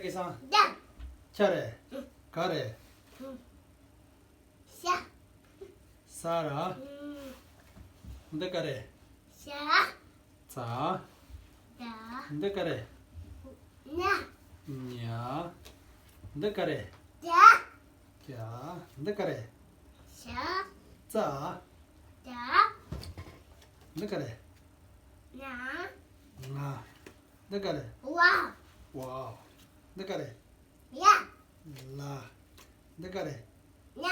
계산. 야, 잘해. 가래. 샤, 사라. 근데 가래. 샤, 자. 야, 근데 가래. 냐, 냐. 근데 가래. 야, 자. 근데 가래. 샤, 자. 야, 근데 가래. 냐, 나. 근데 가래. 와, 와우. 근데 가래. 야, 나. 근데 가래. 냐,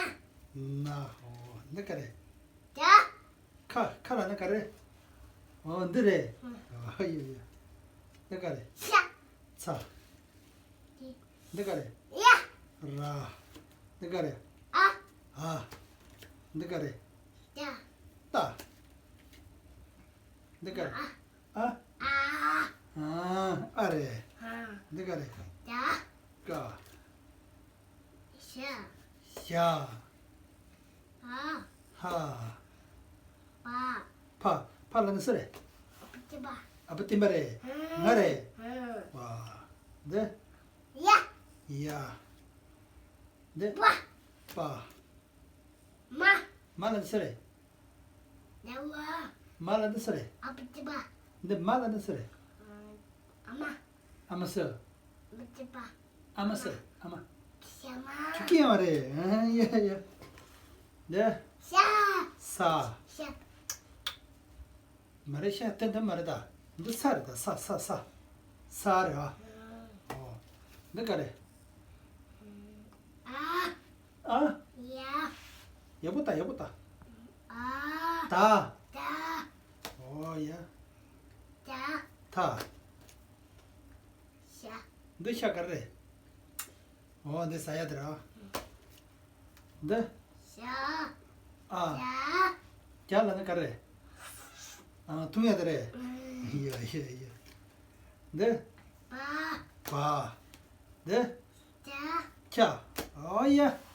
나. 근데 가래. 야, 칼 안 가래. 근데래. 아유. 근데 가래. 샤, 자. 근데 가래. 야, 라. 근데 가래. 아, 근데 가래. 야, 따. 근데 가래. 아. 아, 아래. 아, 근데 가래. 야, 까. 샤, 야. 아, 하. 와, 팔라는 쓰래. 붙지 마. 아버지 말에. 말에. 응, 와. 네. 야, 이야. 네. 와, 빠. 마, 말라는 쓰래. 나와, 말라는 쓰래. 붙지 마. 근데 말라는 쓰래. 엄마, 아마 써. 붙지 마. 아마 써. 아마. 샤마, 죽기야 말해. 예, 예. 네. 샤, 사. 샤, 말에 샤 땐 말이다. 너 사르다. 사. 사르. 너 가래. 아, 아. 야, 여보다. 아, 다. 자, 야. 자, 다. 샤, 너 샤 가래. 내 사야 들어. 네. 샤, 아. 자, 잘라는 가래. 둥야 들래. 예. 네. 바, 봐. 네. 자, 자. 야.